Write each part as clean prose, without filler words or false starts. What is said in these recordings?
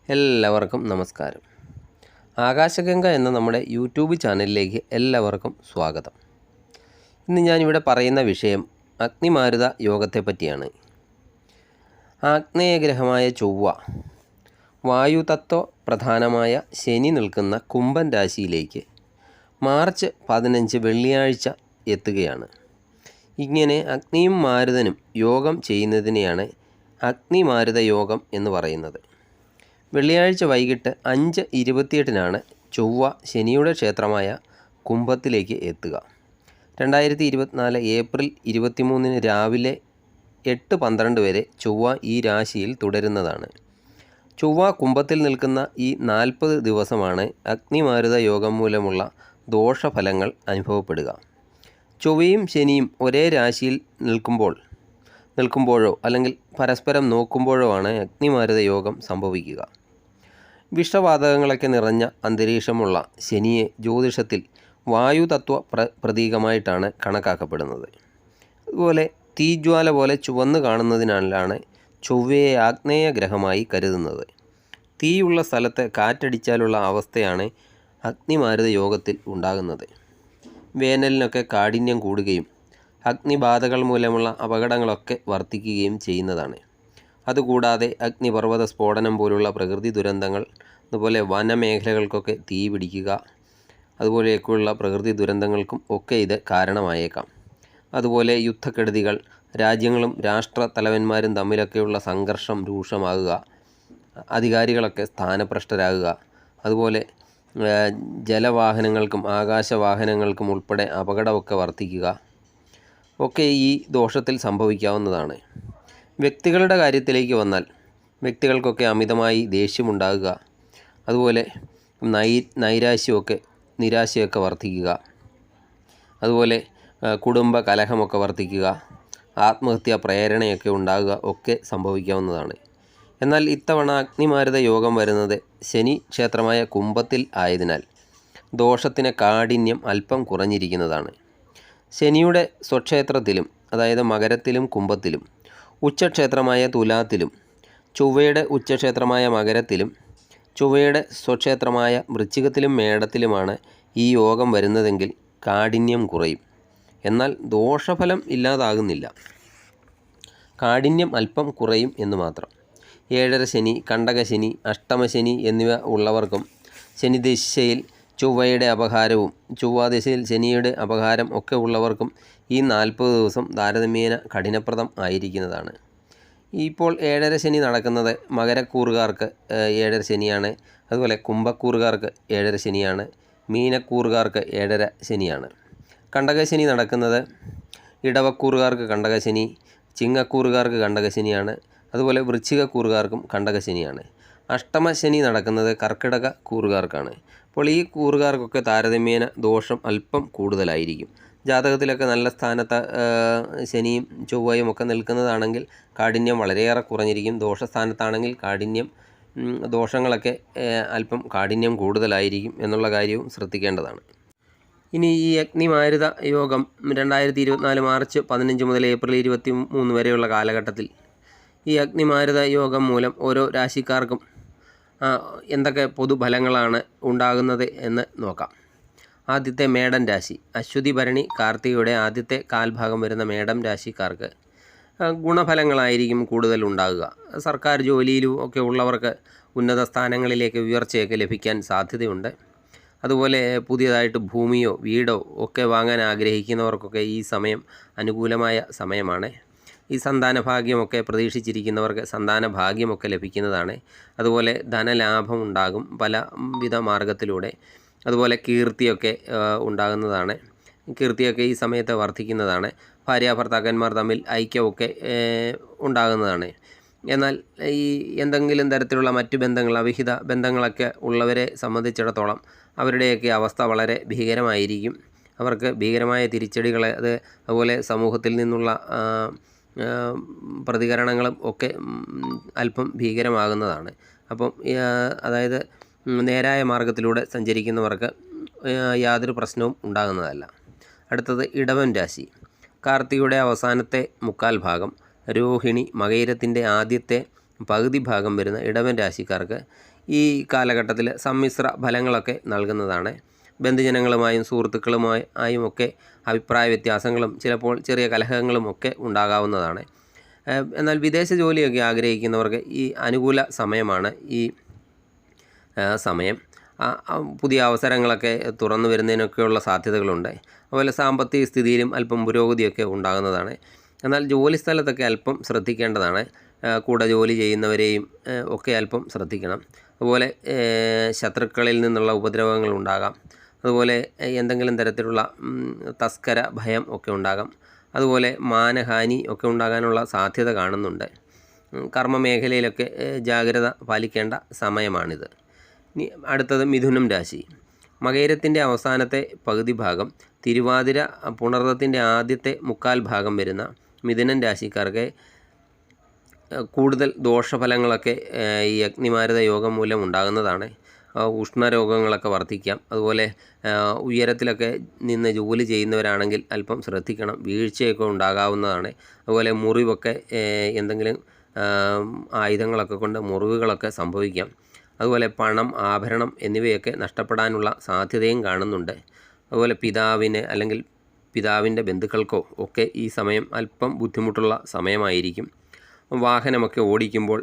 എല്ലാവർക്കും നമസ്കാരം. ആകാശഗംഗ എന്ന നമ്മുടെ യൂട്യൂബ് ചാനലിലേക്ക് എല്ലാവർക്കും സ്വാഗതം. ഇന്ന് ഞാനിവിടെ പറയുന്ന വിഷയം അഗ്നിമാരുത യോഗത്തെ പറ്റിയാണ്. ആഗ്നേയഗ്രഹമായ ചൊവ്വ വായുതത്വ പ്രധാനമായ ശനി നിൽക്കുന്ന കുംഭൻ രാശിയിലേക്ക് മാർച്ച് 15 വെള്ളിയാഴ്ച എത്തുകയാണ്. ഇങ്ങനെ അഗ്നിയും മാരുതനും യോഗം ചെയ്യുന്നതിനെയാണ് അഗ്നിമാരുത യോഗം എന്ന് പറയുന്നത്. വെള്ളിയാഴ്ച വൈകിട്ട് 5:28 ചൊവ്വ ശനിയുടെ ക്ഷേത്രമായ കുംഭത്തിലേക്ക് എത്തുക. 2024 ഏപ്രിൽ 23 രാവിലെ 8:12 വരെ ചൊവ്വ ഈ രാശിയിൽ തുടരുന്നതാണ്. ചൊവ്വ കുംഭത്തിൽ നിൽക്കുന്ന ഈ 40 ദിവസമാണ് അഗ്നിമാരുത യോഗം മൂലമുള്ള ദോഷഫലങ്ങൾ അനുഭവപ്പെടുക. ചൊവ്വയും ശനിയും ഒരേ രാശിയിൽ നിൽക്കുമ്പോഴോ അല്ലെങ്കിൽ പരസ്പരം നോക്കുമ്പോഴോ ആണ് അഗ്നിമാരുത യോഗം സംഭവിക്കുക. വിഷവാതകങ്ങളൊക്കെ നിറഞ്ഞ അന്തരീക്ഷമുള്ള ശനിയെ ജ്യോതിഷത്തിൽ വായുതത്വ പ്രതീകമായിട്ടാണ് കണക്കാക്കപ്പെടുന്നത്. അതുപോലെ തീജ്വാല പോലെ ചുവന്ന് കാണുന്നതിനാലാണ് ചൊവ്വയെ ആഗ്നേയ ഗ്രഹമായി കരുതുന്നത്. തീയുള്ള സ്ഥലത്ത് കാറ്റടിച്ചാലുള്ള അവസ്ഥയാണ് അഗ്നിമാരുത യോഗത്തിൽ ഉണ്ടാകുന്നത്. വേനലിനൊക്കെ കാഠിന്യം കൂടുകയും അഗ്നിബാധകൾ മൂലമുള്ള അപകടങ്ങളൊക്കെ വർദ്ധിക്കുകയും ചെയ്യുന്നതാണ്. അതുകൂടാതെ അഗ്നിപർവ്വത സ്ഫോടനം പോലുള്ള പ്രകൃതി ദുരന്തങ്ങൾ, അതുപോലെ വനമേഖലകൾക്കൊക്കെ തീ പിടിക്കുക, അതുപോലെയൊക്കെയുള്ള പ്രകൃതി ദുരന്തങ്ങൾക്കും ഒക്കെ ഇത് കാരണമായേക്കാം. അതുപോലെ യുദ്ധക്കെടുതികൾ, രാജ്യങ്ങളും രാഷ്ട്ര തലവന്മാരും തമ്മിലൊക്കെയുള്ള സംഘർഷം രൂക്ഷമാകുക, അധികാരികളൊക്കെ സ്ഥാനഭ്രഷ്ടരാകുക, അതുപോലെ ജലവാഹനങ്ങൾക്കും ആകാശവാഹനങ്ങൾക്കും ഉൾപ്പെടെ അപകടമൊക്കെ വർദ്ധിക്കുക ഒക്കെ ഈ ദോഷത്തിൽ സംഭവിക്കാവുന്നതാണ്. വ്യക്തികളുടെ കാര്യത്തിലേക്ക് വന്നാൽ വ്യക്തികൾക്കൊക്കെ അമിതമായി ദേഷ്യമുണ്ടാകുക, അതുപോലെ നിരാശയൊക്കെ വർദ്ധിക്കുക, അതുപോലെ കുടുംബ കലഹമൊക്കെ വർദ്ധിക്കുക, ആത്മഹത്യാ പ്രേരണയൊക്കെ ഉണ്ടാകുക ഒക്കെ സംഭവിക്കാവുന്നതാണ്. എന്നാൽ ഇത്തവണ അഗ്നിമാരുത യോഗം വരുന്നത് ശനി ക്ഷേത്രമായ കുംഭത്തിൽ ആയതിനാൽ ദോഷത്തിന് കാഠിന്യം അല്പം കുറഞ്ഞിരിക്കുന്നതാണ്. ശനിയുടെ സ്വക്ഷേത്രത്തിലും, അതായത് മകരത്തിലും കുംഭത്തിലും, ഉച്ചക്ഷേത്രമായ തുലാത്തിലും, ചൊവ്വയുടെ ഉച്ചക്ഷേത്രമായ മകരത്തിലും, ചൊവ്വയുടെ സ്വക്ഷേത്രമായ വൃശ്ചികത്തിലും മേടത്തിലുമാണ് ഈ യോഗം വരുന്നതെങ്കിൽ കാഠിന്യം കുറയും. എന്നാൽ ദോഷഫലം ഇല്ലാതാകുന്നില്ല, കാഠിന്യം അല്പം കുറയും എന്ന് മാത്രം. ഏഴര ശനി, കണ്ടകശനി, അഷ്ടമശനി എന്നിവ ഉള്ളവർക്കും ശനിദിശയിൽ ചൊവ്വയുടെ അപഹാരവും ചൊവ്വാദിശയിൽ ശനിയുടെ അപഹാരം ഒക്കെ ഉള്ളവർക്കും ഈ 40 ദിവസം താരതമ്യേന കഠിനപ്രദം ആയിരിക്കുന്നതാണ്. ഇപ്പോൾ ഏഴര ശനി നടക്കുന്നത് മകരക്കൂറുകാർക്ക് ഏഴര ശനിയാണ്, അതുപോലെ കുംഭക്കൂറുകാർക്ക് ഏഴര ശനിയാണ്, മീനക്കൂറുകാർക്ക് ഏഴര ശനിയാണ്. കണ്ടകശനി നടക്കുന്നത് ഇടവക്കൂറുകാർക്ക് കണ്ടകശനി, ചിങ്ങക്കൂറുകാർക്ക് കണ്ടകശനിയാണ്, അതുപോലെ വൃശ്ചികക്കൂറുകാർക്കും കണ്ടകശനിയാണ്. അഷ്ടമശനി നടക്കുന്നത് കർക്കിടക കൂറുകാർക്കാണ്. അപ്പോൾ ഈ കൂറുകാർക്കൊക്കെ താരതമ്യേന ദോഷം അല്പം കൂടുതലായിരിക്കും. ജാതകത്തിലൊക്കെ നല്ല സ്ഥാനത്ത് ശനിയും ചൊവ്വയും ഒക്കെ നിൽക്കുന്നതാണെങ്കിൽ കാഠിന്യം വളരെയേറെ കുറഞ്ഞിരിക്കും. ദോഷസ്ഥാനത്താണെങ്കിൽ ദോഷങ്ങളൊക്കെ അല്പം കാഠിന്യം കൂടുതലായിരിക്കും എന്നുള്ള കാര്യവും ശ്രദ്ധിക്കേണ്ടതാണ്. ഇനി ഈ അഗ്നിമാരുത യോഗം 2024 മാർച്ച് 15 മുതൽ ഏപ്രിൽ 23 വരെയുള്ള കാലഘട്ടത്തിൽ ഈ അഗ്നിമാരുത യോഗം മൂലം ഓരോ രാശിക്കാർക്കും എന്തൊക്കെ പൊതുഫലങ്ങളാണ് ഉണ്ടാകുന്നത് എന്ന് നോക്കാം. ആദ്യത്തെ മേടൻ രാശി, അശ്വതി ഭരണി കാർത്തികയുടെ ആദ്യത്തെ കാൽഭാഗം വരുന്ന മേടം രാശിക്കാർക്ക് ഗുണഫലങ്ങളായിരിക്കും കൂടുതൽ ഉണ്ടാകുക. സർക്കാർ ജോലിയിലും ഒക്കെ ഉള്ളവർക്ക് ഉന്നത സ്ഥാനങ്ങളിലേക്ക് ഉയർച്ചയൊക്കെ ലഭിക്കാൻ സാധ്യതയുണ്ട്. അതുപോലെ പുതിയതായിട്ട് ഭൂമിയോ വീടോ ഒക്കെ വാങ്ങാൻ ആഗ്രഹിക്കുന്നവർക്കൊക്കെ ഈ സമയം അനുകൂലമായ സമയമാണ്. ഈ സന്താന ഭാഗ്യമൊക്കെ പ്രതീക്ഷിച്ചിരിക്കുന്നവർക്ക് സന്താന ഭാഗ്യമൊക്കെ ലഭിക്കുന്നതാണ്. അതുപോലെ ധനലാഭം ഉണ്ടാകും പലവിധ മാർഗത്തിലൂടെ. അതുപോലെ കീർത്തിയൊക്കെ ഉണ്ടാകുന്നതാണ്. കീർത്തിയൊക്കെ ഈ സമയത്ത് വർദ്ധിക്കുന്നതാണ്. ഭാര്യാഭർത്താക്കന്മാർ തമ്മിൽ ഐക്യമൊക്കെ ഉണ്ടാകുന്നതാണ്. എന്നാൽ ഈ എന്തെങ്കിലും തരത്തിലുള്ള മറ്റു ബന്ധങ്ങൾ, അവിഹിത ബന്ധങ്ങളൊക്കെ ഉള്ളവരെ സംബന്ധിച്ചിടത്തോളം അവരുടെയൊക്കെ അവസ്ഥ വളരെ ഭീകരമായിരിക്കും. അവർക്ക് ഭീകരമായ തിരിച്ചടികൾ, അതുപോലെ സമൂഹത്തിൽ നിന്നുള്ള പ്രതികരണങ്ങളും ഒക്കെ അല്പം ഭീകരമാകുന്നതാണ്. അപ്പം അതായത് നേരായ മാർഗത്തിലൂടെ സഞ്ചരിക്കുന്നവർക്ക് യാതൊരു പ്രശ്നവും ഉണ്ടാകുന്നതല്ല. അടുത്തത് ഇടവൻ രാശി. കാർത്തികയുടെ അവസാനത്തെ മുക്കാൽ ഭാഗം, രോഹിണി മകയിരത്തിൻ്റെ ആദ്യത്തെ പകുതി ഭാഗം വരുന്ന ഇടവൻ രാശിക്കാർക്ക് ഈ കാലഘട്ടത്തിൽ സമ്മിശ്ര ഫലങ്ങളൊക്കെ നൽകുന്നതാണ്. ബന്ധുജനങ്ങളുമായും സുഹൃത്തുക്കളുമായും ഒക്കെ അഭിപ്രായ വ്യത്യാസങ്ങളും ചിലപ്പോൾ ചെറിയ കലഹങ്ങളും ഒക്കെ ഉണ്ടാകാവുന്നതാണ്. എന്നാൽ വിദേശ ജോലിയൊക്കെ ആഗ്രഹിക്കുന്നവർക്ക് ഈ അനുകൂല സമയമാണ് ഈ സമയം. പുതിയ അവസരങ്ങളൊക്കെ തുറന്നു വരുന്നതിനൊക്കെയുള്ള സാധ്യതകളുണ്ട്. അതുപോലെ സാമ്പത്തിക സ്ഥിതിയിലും അല്പം പുരോഗതിയൊക്കെ ഉണ്ടാകുന്നതാണ്. എന്നാൽ ജോലി സ്ഥലത്തൊക്കെ അല്പം ശ്രദ്ധിക്കേണ്ടതാണ്. കൂടെ ജോലി ചെയ്യുന്നവരെയും ഒക്കെ അല്പം ശ്രദ്ധിക്കണം. അതുപോലെ ശത്രുക്കളിൽ നിന്നുള്ള ഉപദ്രവങ്ങൾ ഉണ്ടാകാം. അതുപോലെ എന്തെങ്കിലും തരത്തിലുള്ള തസ്കര ഭയം ഒക്കെ ഉണ്ടാകാം. അതുപോലെ മാനഹാനി ഒക്കെ ഉണ്ടാകാനുള്ള സാധ്യത കാണുന്നുണ്ട്. കർമ്മ മേഖലയിലൊക്കെ ജാഗ്രത പാലിക്കേണ്ട സമയമാണിത്. ഇനി അടുത്തത് മിഥുനം രാശി. മകയിരത്തിൻ്റെ അവസാനത്തെ പകുതി ഭാഗം, തിരുവാതിര പുണർദത്തിൻ്റെ ആദ്യത്തെ മുക്കാൽ ഭാഗം വരുന്ന മിഥുനം രാശിക്കാർക്ക് കൂടുതൽ ദോഷഫലങ്ങളൊക്കെ ഈ അഗ്നിമാരുത യോഗം മൂലം ഉണ്ടാകുന്നതാണ്. ഉഷ്ണരോഗങ്ങളൊക്കെ വർദ്ധിക്കാം. അതുപോലെ ഉയരത്തിലൊക്കെ നിന്ന് ജോലി ചെയ്യുന്നവരാണെങ്കിൽ അല്പം ശ്രദ്ധിക്കണം, വീഴ്ചയൊക്കെ ഉണ്ടാകാവുന്നതാണ്. അതുപോലെ മുറിവൊക്കെ എന്തെങ്കിലും ആയുധങ്ങളൊക്കെ കൊണ്ട് മുറിവുകളൊക്കെ സംഭവിക്കാം. അതുപോലെ പണം, ആഭരണം എന്നിവയൊക്കെ നഷ്ടപ്പെടാനുള്ള സാധ്യതയും കാണുന്നുണ്ട്. അതുപോലെ പിതാവിന് അല്ലെങ്കിൽ പിതാവിൻ്റെ ബന്ധുക്കൾക്കോ ഒക്കെ ഈ സമയം അല്പം ബുദ്ധിമുട്ടുള്ള സമയമായിരിക്കും. വാഹനമൊക്കെ ഓടിക്കുമ്പോൾ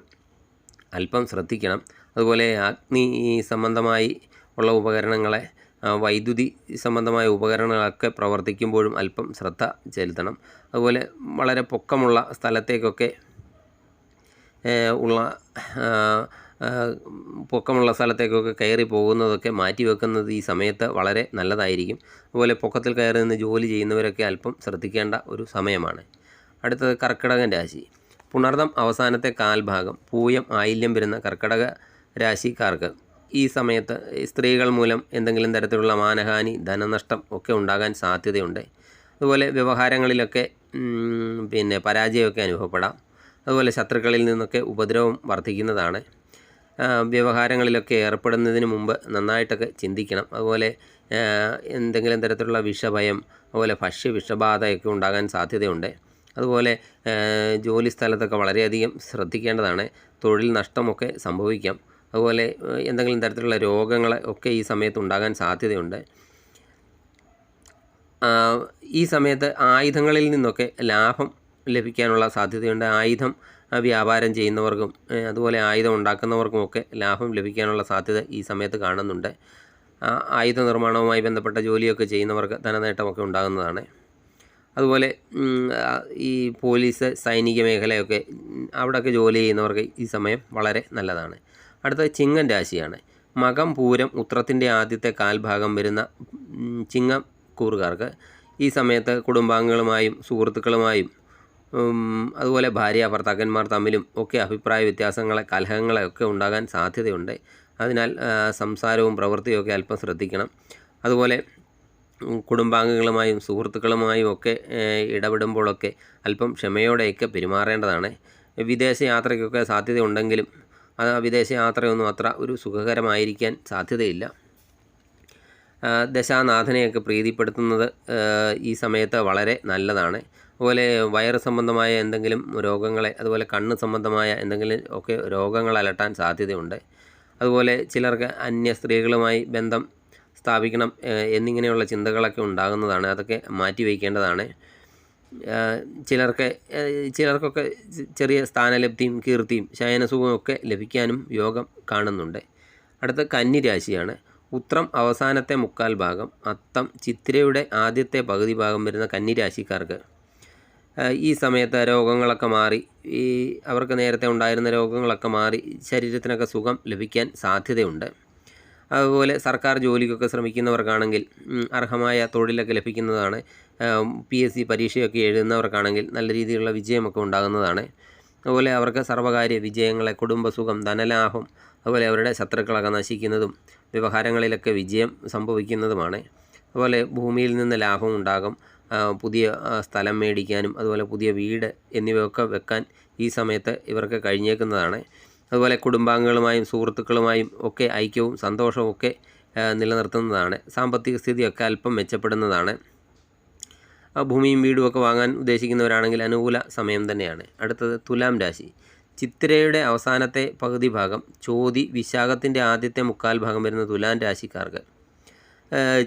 അല്പം ശ്രദ്ധിക്കണം. അതുപോലെ അഗ്നി സംബന്ധമായി ഉള്ള ഉപകരണങ്ങളെ, വൈദ്യുതി സംബന്ധമായ ഉപകരണങ്ങളൊക്കെ പ്രവർത്തിക്കുമ്പോഴും അല്പം ശ്രദ്ധ ചെലുത്തണം. അതുപോലെ വളരെ പൊക്കമുള്ള സ്ഥലത്തേക്കൊക്കെ കയറി പോകുന്നതൊക്കെ മാറ്റി വെക്കുന്നത് ഈ സമയത്ത് വളരെ നല്ലതായിരിക്കും. അതുപോലെ പൊക്കത്തിൽ കയറി നിന്ന് ജോലി ചെയ്യുന്നവരൊക്കെ അല്പം ശ്രദ്ധിക്കേണ്ട ഒരു സമയമാണ്. അടുത്തത് കർക്കിടകൻ രാശി. പുണർദം അവസാനത്തെ കാൽഭാഗം, പൂയം ആയില്യം വരുന്ന കർക്കിടക രാശിക്കാർക്ക് ഈ സമയത്ത് സ്ത്രീകൾ മൂലം എന്തെങ്കിലും തരത്തിലുള്ള മാനഹാനി, ധനനഷ്ടം ഒക്കെ ഉണ്ടാകാൻ സാധ്യതയുണ്ട്. അതുപോലെ വ്യവഹാരങ്ങളിലൊക്കെ പരാജയമൊക്കെ അനുഭവപ്പെടാം. അതുപോലെ ശത്രുക്കളിൽ നിന്നൊക്കെ ഉപദ്രവം വർദ്ധിക്കുന്നതാണ്. വ്യവഹാരങ്ങളിലൊക്കെ ഏർപ്പെടുന്നതിന് മുമ്പ് നന്നായിട്ടൊക്കെ ചിന്തിക്കണം. അതുപോലെ എന്തെങ്കിലും തരത്തിലുള്ള വിഷഭയം, അതുപോലെ വിഷബാധയൊക്കെ ഉണ്ടാകാൻ സാധ്യതയുണ്ട്. അതുപോലെ ജോലി സ്ഥലത്തൊക്കെ വളരെയധികം ശ്രദ്ധിക്കേണ്ടതാണ്. തൊഴിൽ നഷ്ടമൊക്കെ സംഭവിക്കാം. അതുപോലെ എന്തെങ്കിലും തരത്തിലുള്ള രോഗങ്ങൾ ഒക്കെ ഈ സമയത്ത് ഉണ്ടാകാൻ സാധ്യതയുണ്ട്. ഈ സമയത്ത് ആയുധങ്ങളിൽ നിന്നൊക്കെ ലാഭം ലഭിക്കാനുള്ള സാധ്യതയുണ്ട്. ആയുധം വ്യാപാരം ചെയ്യുന്നവർക്കും അതുപോലെ ആയുധം ഉണ്ടാക്കുന്നവർക്കുമൊക്കെ ലാഭം ലഭിക്കാനുള്ള സാധ്യത ഈ സമയത്ത് കാണുന്നുണ്ട്. ആയുധ നിർമ്മാണവുമായി ബന്ധപ്പെട്ട ജോലിയൊക്കെ ചെയ്യുന്നവർക്ക് ധനനേട്ടമൊക്കെ ഉണ്ടാകുന്നതാണ്. അതുപോലെ ഈ പോലീസ്, സൈനിക മേഖലയൊക്കെ അവിടെയൊക്കെ ജോലി ചെയ്യുന്നവർക്ക് ഈ സമയം വളരെ നല്ലതാണ്. അടുത്തത് ചിങ്ങൻ രാശിയാണ്. മകം, പൂരം, ഉത്രത്തിൻ്റെ ആദ്യത്തെ കാൽഭാഗം വരുന്ന ചിങ്ങം കൂറുകാർക്ക് ഈ സമയത്ത് കുടുംബാംഗങ്ങളുമായും സുഹൃത്തുക്കളുമായും അതുപോലെ ഭാര്യ ഭർത്താക്കന്മാർ തമ്മിലും ഒക്കെ അഭിപ്രായ വ്യത്യാസങ്ങളെ, കലഹങ്ങളെ ഒക്കെ ഉണ്ടാകാൻ സാധ്യതയുണ്ട്. അതിനാൽ സംസാരവും പ്രവൃത്തിയും ഒക്കെ അല്പം ശ്രദ്ധിക്കണം. അതുപോലെ കുടുംബാംഗങ്ങളുമായും സുഹൃത്തുക്കളുമായും ഒക്കെ ഇടപെടുമ്പോഴൊക്കെ അല്പം ക്ഷമയോടെയൊക്കെ പെരുമാറേണ്ടതാണ്. വിദേശ യാത്രയ്ക്കൊക്കെ സാധ്യതയുണ്ടെങ്കിലും വിദേശ യാത്രയൊന്നും അത്ര ഒരു സുഖകരമായിരിക്കാൻ സാധ്യതയില്ല. ദശാനാഥനെയൊക്കെ പ്രീതിപ്പെടുത്തുന്നത് ഈ സമയത്ത് വളരെ നല്ലതാണ്. അതുപോലെ വയറ് സംബന്ധമായ എന്തെങ്കിലും രോഗങ്ങളെ, അതുപോലെ കണ്ണ് സംബന്ധമായ എന്തെങ്കിലും ഒക്കെ രോഗങ്ങൾ അലട്ടാൻ സാധ്യതയുണ്ട്. അതുപോലെ ചിലർക്ക് അന്യ സ്ത്രീകളുമായി ബന്ധം സ്ഥാപിക്കണം എന്നിങ്ങനെയുള്ള ചിന്തകളൊക്കെ ഉണ്ടാകുന്നതാണ്. അതൊക്കെ മാറ്റി വയ്ക്കേണ്ടതാണ്. ചിലർക്കൊക്കെ ചെറിയ സ്ഥാനലബ്ധിയും കീർത്തിയും ശയനസുഖവും ഒക്കെ ലഭിക്കാനും യോഗം കാണുന്നുണ്ട്. അടുത്ത കന്നി രാശിയാണ്. ഉത്രം അവസാനത്തെ മുക്കാൽ ഭാഗം, അത്തം ചിത്തിരയുടെ ആദ്യത്തെ പകുതി ഭാഗം വരുന്ന കന്നി രാശിക്കാർക്ക് ഈ സമയത്ത് രോഗങ്ങളൊക്കെ മാറി, അവർക്ക് നേരത്തെ ഉണ്ടായിരുന്ന രോഗങ്ങളൊക്കെ മാറി ശരീരത്തിനൊക്കെ സുഖം ലഭിക്കാൻ സാധ്യതയുണ്ട്. അതുപോലെ സർക്കാർ ജോലിക്കൊക്കെ ശ്രമിക്കുന്നവർക്കാണെങ്കിൽ അർഹമായ തൊഴിലൊക്കെ ലഭിക്കുന്നതാണ്. PSC പരീക്ഷയൊക്കെ എഴുതുന്നവർക്കാണെങ്കിൽ നല്ല രീതിയിലുള്ള വിജയമൊക്കെ ഉണ്ടാകുന്നതാണ്. അതുപോലെ അവർക്ക് സർവ്വകാര്യ വിജയങ്ങളെ, കുടുംബസുഖം, ധനലാഭം, അതുപോലെ അവരുടെ ശത്രുക്കളൊക്കെ നശിക്കുന്നതും വ്യവഹാരങ്ങളിലൊക്കെ വിജയം സംഭവിക്കുന്നതുമാണ്. അതുപോലെ ഭൂമിയിൽ നിന്ന് ലാഭം ഉണ്ടാകും. പുതിയ സ്ഥലം മേടിക്കാനും അതുപോലെ പുതിയ വീട് എന്നിവയൊക്കെ വെക്കാൻ ഈ സമയത്ത് ഇവർക്ക് കഴിഞ്ഞേക്കുന്നതാണ്. അതുപോലെ കുടുംബാംഗങ്ങളുമായും സുഹൃത്തുക്കളുമായും ഒക്കെ ഐക്യവും സന്തോഷവും ഒക്കെ നിലനിർത്തുന്നതാണ്. സാമ്പത്തിക സ്ഥിതിയൊക്കെ അല്പം മെച്ചപ്പെടുന്നതാണ്. ഭൂമിയും വീടുമൊക്കെ വാങ്ങാൻ ഉദ്ദേശിക്കുന്നവരാണെങ്കിൽ അനുകൂല സമയം തന്നെയാണ്. അടുത്തത് തുലാം രാശി. ചിത്തിരയുടെ അവസാനത്തെ പകുതി ഭാഗം, ചോതി, വിശാഖത്തിൻ്റെ ആദ്യത്തെ മുക്കാൽ ഭാഗം വരുന്ന തുലാൻ രാശിക്കാർക്ക്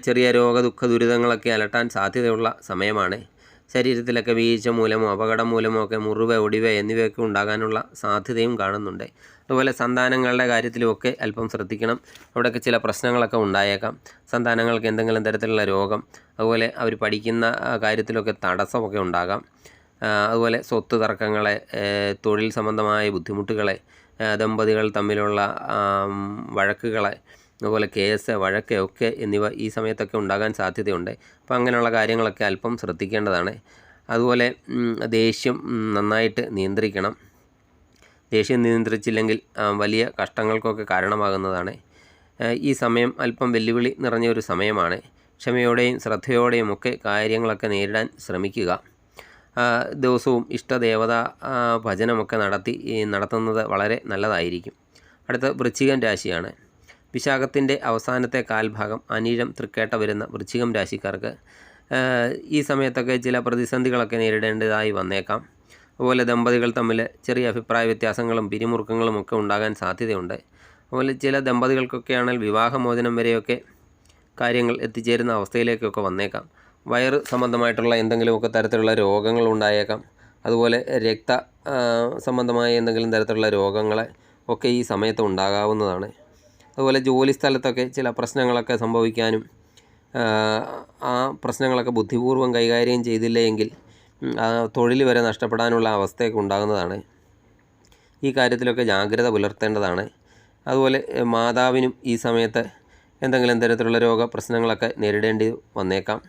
ചെറിയ രോഗ ദുഃഖ ദുരിതങ്ങളൊക്കെ അലട്ടാൻ സാധ്യതയുള്ള സമയമാണ്. ശരീരത്തിലൊക്കെ വീഴ്ച മൂലമോ അപകടം മൂലമോ ഒക്കെ മുറിവ്, ഒടിവ് എന്നിവയൊക്കെ ഉണ്ടാകാനുള്ള സാധ്യതയും കാണുന്നുണ്ട്. അതുപോലെ സന്താനങ്ങളുടെ കാര്യത്തിലുമൊക്കെ അല്പം ശ്രദ്ധിക്കണം. അവിടെയൊക്കെ ചില പ്രശ്നങ്ങളൊക്കെ ഉണ്ടായേക്കാം. സന്താനങ്ങൾക്ക് എന്തെങ്കിലും തരത്തിലുള്ള രോഗം, അതുപോലെ അവർ പഠിക്കുന്ന കാര്യത്തിലൊക്കെ തടസ്സമൊക്കെ ഉണ്ടാകാം. അതുപോലെ സ്വത്ത് തർക്കങ്ങളെ, തൊഴിൽ സംബന്ധമായ ബുദ്ധിമുട്ടുകളെ, ദമ്പതികൾ തമ്മിലുള്ള വഴക്കുകളെ, അതുപോലെ കേസ്, വഴക്ക് ഒക്കെ എന്നിവ ഈ സമയത്തൊക്കെ ഉണ്ടാകാൻ സാധ്യതയുണ്ട്. അപ്പോൾ അങ്ങനെയുള്ള കാര്യങ്ങളൊക്കെ അല്പം ശ്രദ്ധിക്കേണ്ടതാണ്. അതുപോലെ ദേഷ്യം നന്നായിട്ട് നിയന്ത്രിക്കണം. ദേഷ്യം നിയന്ത്രിച്ചില്ലെങ്കിൽ വലിയ കഷ്ടങ്ങൾക്കൊക്കെ കാരണമാകുന്നതാണ്. ഈ സമയം അല്പം വെല്ലുവിളി നിറഞ്ഞൊരു സമയമാണ്. ക്ഷമയോടെയും ശ്രദ്ധയോടെയും ഒക്കെ കാര്യങ്ങളൊക്കെ നേരിടാൻ ശ്രമിക്കുക. ദിവസവും ഇഷ്ടദേവതാ ഭജനമൊക്കെ നടത്തുന്നത് വളരെ നല്ലതായിരിക്കും. അടുത്ത വൃശ്ചികം രാശിയാണ്. വിശാഖത്തിൻ്റെ അവസാനത്തെ കാൽഭാഗം, അനിഴം, തൃക്കേട്ട വരുന്ന വൃശ്ചികം രാശിക്കാർക്ക് ഈ സമയത്തൊക്കെ ചില പ്രതിസന്ധികളൊക്കെ നേരിടേണ്ടതായി വന്നേക്കാം. അതുപോലെ ദമ്പതികൾ തമ്മിൽ ചെറിയ അഭിപ്രായ വ്യത്യാസങ്ങളും പിരിമുറുക്കങ്ങളും ഒക്കെ ഉണ്ടാകാൻ സാധ്യതയുണ്ട്. അതുപോലെ ചില ദമ്പതികൾക്കൊക്കെയാണെങ്കിൽ വിവാഹമോചനം വരെയൊക്കെ കാര്യങ്ങൾ എത്തിച്ചേരുന്ന അവസ്ഥയിലേക്കൊക്കെ വന്നേക്കാം. വയറ് സംബന്ധമായിട്ടുള്ള എന്തെങ്കിലുമൊക്കെ തരത്തിലുള്ള രോഗങ്ങൾ ഉണ്ടായേക്കാം. അതുപോലെ രക്ത സംബന്ധമായ എന്തെങ്കിലും തരത്തിലുള്ള രോഗങ്ങൾ ഒക്കെ ഈ സമയത്ത് ഉണ്ടാകാവുന്നതാണ്. അതുപോലെ ജോലി സ്ഥലത്തൊക്കെ ചില പ്രശ്നങ്ങളൊക്കെ സംഭവിക്കാനും ആ പ്രശ്നങ്ങളൊക്കെ ബുദ്ധിപൂർവ്വം കൈകാര്യം ചെയ്തില്ലെങ്കിൽ തൊഴിൽ വരെ നഷ്ടപ്പെടാനുള്ള അവസ്ഥയൊക്കെ ഉണ്ടാകുന്നതാണ്. ഈ കാര്യത്തിലൊക്കെ ജാഗ്രത പുലർത്തേണ്ടതാണ്. അതുപോലെ മാതാവിനും ഈ സമയത്ത് എന്തെങ്കിലും തരത്തിലുള്ള രോഗപ്രശ്നങ്ങളൊക്കെ നേരിടേണ്ടി വന്നേക്കാം.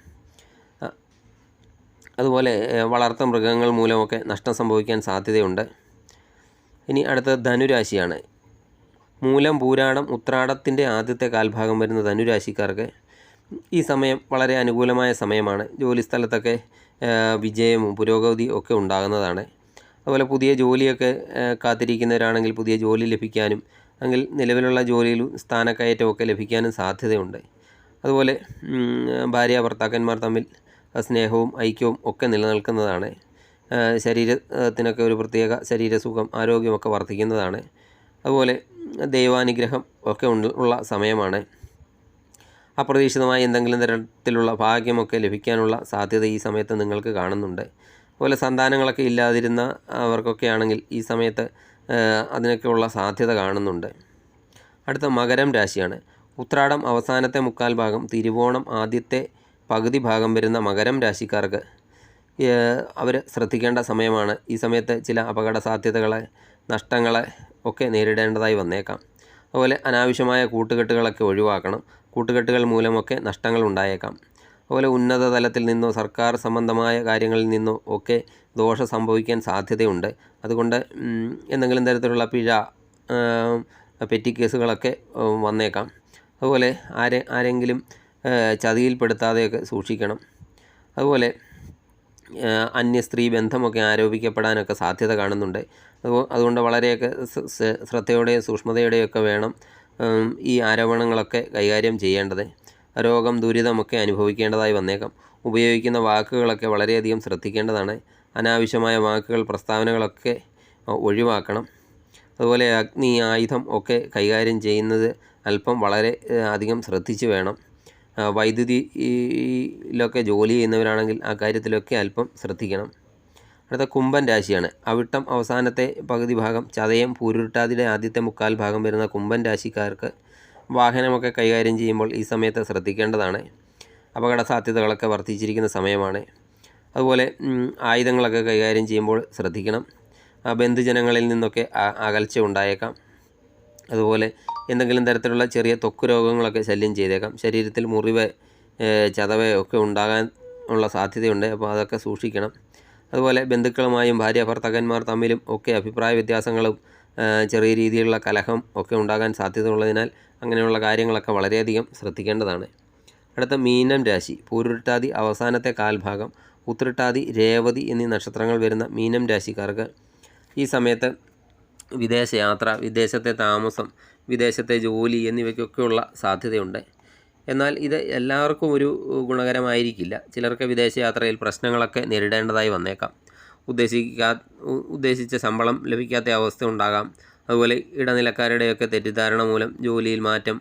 അതുപോലെ വളർത്ത മൃഗങ്ങൾ മൂലമൊക്കെ നഷ്ടം സംഭവിക്കാൻ സാധ്യതയുണ്ട്. ഇനി അടുത്തത് ധനുരാശിയാണ്. മൂലം, പൂരാടം, ഉത്രാടത്തിൻ്റെ ആദ്യത്തെ കാൽഭാഗം വരുന്ന ധനുരാശിക്കാർക്ക് ഈ സമയം വളരെ അനുകൂലമായ സമയമാണ്. ജോലിസ്ഥലത്തൊക്കെ വിജയവും പുരോഗതിയും ഒക്കെ ഉണ്ടാകുന്നതാണ്. അതുപോലെ പുതിയ ജോലിയൊക്കെ കാത്തിരിക്കുന്നവരാണെങ്കിൽ പുതിയ ജോലി ലഭിക്കാനും അല്ലെങ്കിൽ നിലവിലുള്ള ജോലിയിൽ സ്ഥാനക്കയറ്റമൊക്കെ ലഭിക്കാനും സാധ്യതയുണ്ട്. അതുപോലെ ഭാര്യ ഭർത്താക്കന്മാർ തമ്മിൽ സ്നേഹവും ഐക്യവും ഒക്കെ നിലനിൽക്കുന്നതാണ്. ശരീരത്തിനൊക്കെ ഒരു പ്രത്യേക ശരീരസുഖം, ആരോഗ്യമൊക്കെ വർദ്ധിക്കുന്നതാണ്. അതുപോലെ ദൈവാനുഗ്രഹം ഒക്കെ ഉള്ള സമയമാണ്. അപ്രതീക്ഷിതമായി എന്തെങ്കിലും തരത്തിലുള്ള ഭാഗ്യമൊക്കെ ലഭിക്കാനുള്ള സാധ്യത ഈ സമയത്ത് നിങ്ങൾക്ക് കാണുന്നുണ്ട്. അതുപോലെ സന്താനങ്ങളൊക്കെ ഇല്ലാതിരുന്ന അവർക്കൊക്കെ ആണെങ്കിൽ ഈ സമയത്ത് അതിനൊക്കെയുള്ള സാധ്യത കാണുന്നുണ്ട്. അടുത്ത മകരം രാശിയാണ്. ഉത്രാടം അവസാനത്തെ മുക്കാൽ ഭാഗം, തിരുവോണം ആദ്യത്തെ പകുതി ഭാഗം വരുന്ന മകരം രാശിക്കാർക്ക് അവർ ശ്രദ്ധിക്കേണ്ട സമയമാണ്. ഈ സമയത്ത് ചില അപകട സാധ്യതകളെ, നഷ്ടങ്ങളെ ഒക്കെ നേരിടേണ്ടതായി വന്നേക്കാം. അതുപോലെ അനാവശ്യമായ കൂട്ടുകെട്ടുകളൊക്കെ ഒഴിവാക്കണം. കൂട്ടുകെട്ടുകൾ മൂലമൊക്കെ നഷ്ടങ്ങൾ ഉണ്ടായേക്കാം. അതുപോലെ ഉന്നത തലത്തിൽ നിന്നോ സർക്കാർ സംബന്ധമായ കാര്യങ്ങളിൽ നിന്നോ ഒക്കെ ദോഷം സംഭവിക്കാൻ സാധ്യതയുണ്ട്. അതുകൊണ്ട് എന്തെങ്കിലും തരത്തിലുള്ള പിഴ, പെറ്റി കേസുകളൊക്കെ വന്നേക്കാം. അതുപോലെ ആരെങ്കിലും ചതിയിൽപ്പെടുത്താതെയൊക്കെ സൂക്ഷിക്കണം. അതുപോലെ അന്യ സ്ത്രീ ബന്ധമൊക്കെ ആരോപിക്കപ്പെടാനൊക്കെ സാധ്യത കാണുന്നുണ്ട്. അതുകൊണ്ട് വളരെയൊക്കെ ശ്രദ്ധയോടെയും സൂക്ഷ്മതയോടെയൊക്കെ വേണം ഈ ആരോപണങ്ങളൊക്കെ കൈകാര്യം ചെയ്യേണ്ടത്. രോഗം, ദുരിതമൊക്കെ അനുഭവിക്കേണ്ടതായി വന്നേക്കാം. ഉപയോഗിക്കുന്ന വാക്കുകളൊക്കെ വളരെയധികം ശ്രദ്ധിക്കേണ്ടതാണ്. അനാവശ്യമായ വാക്കുകൾ, പ്രസ്താവനകളൊക്കെ ഒഴിവാക്കണം. അതുപോലെ അഗ്നി, ആയുധം ഒക്കെ കൈകാര്യം ചെയ്യുന്നത് അല്പം വളരെ അധികം ശ്രദ്ധിച്ച് വേണം. വൈദ്യുതിയിലൊക്കെ ജോലി ചെയ്യുന്നവരാണെങ്കിൽ ആ കാര്യത്തിലൊക്കെ അല്പം ശ്രദ്ധിക്കണം. അടുത്ത കുംഭൻ രാശിയാണ്. അവിട്ടം അവസാനത്തെ പകുതി ഭാഗം, ചതയം, പൂരുരുട്ടാതിയുടെ ആദ്യത്തെ മുക്കാൽ ഭാഗം വരുന്ന കുംഭൻ രാശിക്കാർക്ക് വാഹനമൊക്കെ കൈകാര്യം ചെയ്യുമ്പോൾ ഈ സമയത്ത് ശ്രദ്ധിക്കേണ്ടതാണ്. അപകട സാധ്യതകളൊക്കെ വർദ്ധിച്ചിരിക്കുന്ന സമയമാണ്. അതുപോലെ ആയുധങ്ങളൊക്കെ കൈകാര്യം ചെയ്യുമ്പോൾ ശ്രദ്ധിക്കണം. ബന്ധുജനങ്ങളിൽ നിന്നൊക്കെ അകൽച്ച ഉണ്ടായേക്കാം. അതുപോലെ എന്തെങ്കിലും തരത്തിലുള്ള ചെറിയ ത്വക്ക് രോഗങ്ങളൊക്കെ ശല്യം ചെയ്തേക്കാം. ശരീരത്തിൽ മുറിവ്, ചതവ് ഒക്കെ ഉണ്ടാകാൻ ഉള്ള സാധ്യതയുണ്ട്. അപ്പോൾ അതൊക്കെ സൂക്ഷിക്കണം. അതുപോലെ ബന്ധുക്കളുമായും ഭാര്യ ഭർത്താക്കന്മാർ തമ്മിലും ഒക്കെ അഭിപ്രായ വ്യത്യാസങ്ങളും ചെറിയ രീതിയിലുള്ള കലഹം ഒക്കെ ഉണ്ടാകാൻ സാധ്യത ഉള്ളതിനാൽ അങ്ങനെയുള്ള കാര്യങ്ങളൊക്കെ വളരെയധികം ശ്രദ്ധിക്കേണ്ടതാണ്. അടുത്ത മീനം രാശി. പൂരുരുട്ടാതി അവസാനത്തെ കാൽഭാഗം, ഉത്രട്ടാതി, രേവതി എന്നീ നക്ഷത്രങ്ങൾ വരുന്ന മീനം രാശിക്കാർക്ക് ഈ സമയത്ത് വിദേശയാത്ര, വിദേശത്തെ താമസം, വിദേശത്തെ ജോലി എന്നിവയ്ക്കൊക്കെയുള്ള സാധ്യതയുണ്ട്. എന്നാൽ ഇത് എല്ലാവർക്കും ഒരു ഗുണകരമായിരിക്കില്ല. ചിലർക്ക് വിദേശയാത്രയിൽ പ്രശ്നങ്ങളൊക്കെ നേരിടേണ്ടതായി വന്നേക്കാം. ഉദ്ദേശിച്ച ശമ്പളം ലഭിക്കാത്ത അവസ്ഥ ഉണ്ടാകാം. അതുപോലെ ഇടനിലക്കാരുടെയൊക്കെ തെറ്റിദ്ധാരണ മൂലം ജോലിയിൽ മാറ്റം,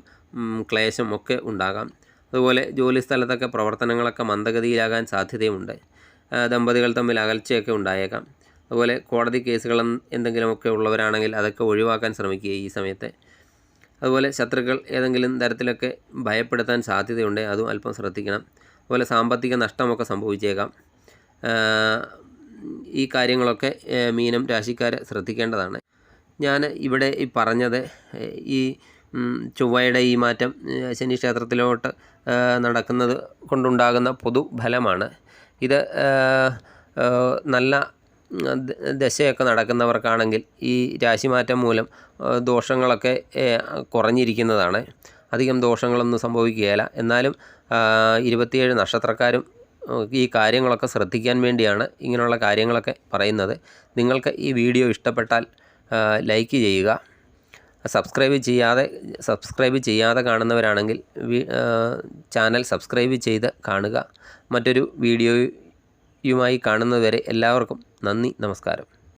ക്ലേശം ഒക്കെ ഉണ്ടാകാം. അതുപോലെ ജോലി സ്ഥലത്തൊക്കെ പ്രവർത്തനങ്ങളൊക്കെ മന്ദഗതിയിലാകാൻ സാധ്യതയുമുണ്ട്. ദമ്പതികൾ തമ്മിൽ അകൽച്ചയൊക്കെ ഉണ്ടായേക്കാം. അതുപോലെ കോടതി കേസുകൾ എന്തെങ്കിലുമൊക്കെ ഉള്ളവരാണെങ്കിൽ അതൊക്കെ ഒഴിവാക്കാൻ ശ്രമിക്കുക ഈ സമയത്ത്. അതുപോലെ ശത്രുക്കൾ ഏതെങ്കിലും തരത്തിലൊക്കെ ഭയപ്പെടുത്താൻ സാധ്യതയുണ്ട്, അതും അല്പം ശ്രദ്ധിക്കണം. അതുപോലെ സാമ്പത്തിക നഷ്ടമൊക്കെ സംഭവിച്ചേക്കാം. ഈ കാര്യങ്ങളൊക്കെ മീനം രാശിക്കാർ ശ്രദ്ധിക്കേണ്ടതാണ്. ഞാൻ ഇവിടെ ഈ പറഞ്ഞത് ഈ ചൊവ്വയുടെ ഈ മാറ്റം ശനി ക്ഷേത്രത്തിലോട്ട് നടക്കുന്നത് കൊണ്ടുണ്ടാകുന്ന പൊതുഫലമാണ്. ഇത് നല്ല ദശയൊക്കെ നടക്കുന്നവർക്കാണെങ്കിൽ ഈ രാശിമാറ്റം മൂലം ദോഷങ്ങളൊക്കെ കുറഞ്ഞിരിക്കുന്നതാണ്. അധികം ദോഷങ്ങളൊന്നും സംഭവിക്കുകയില്ല. എന്നാലും 27 നക്ഷത്രക്കാരും ഈ കാര്യങ്ങളൊക്കെ ശ്രദ്ധിക്കാൻ വേണ്ടിയാണ് ഇങ്ങനെയുള്ള കാര്യങ്ങളൊക്കെ പറയുന്നത്. നിങ്ങൾക്ക് ഈ വീഡിയോ ഇഷ്ടപ്പെട്ടാൽ ലൈക്ക് ചെയ്യുക. സബ്സ്ക്രൈബ് ചെയ്യാതെ കാണുന്നവരാണെങ്കിൽ ചാനൽ സബ്സ്ക്രൈബ് ചെയ്ത് കാണുക. മറ്റൊരു വീഡിയോയുമായി കാണുന്നതുവരെ എല്ലാവർക്കും നന്ദി, നമസ്കാരം.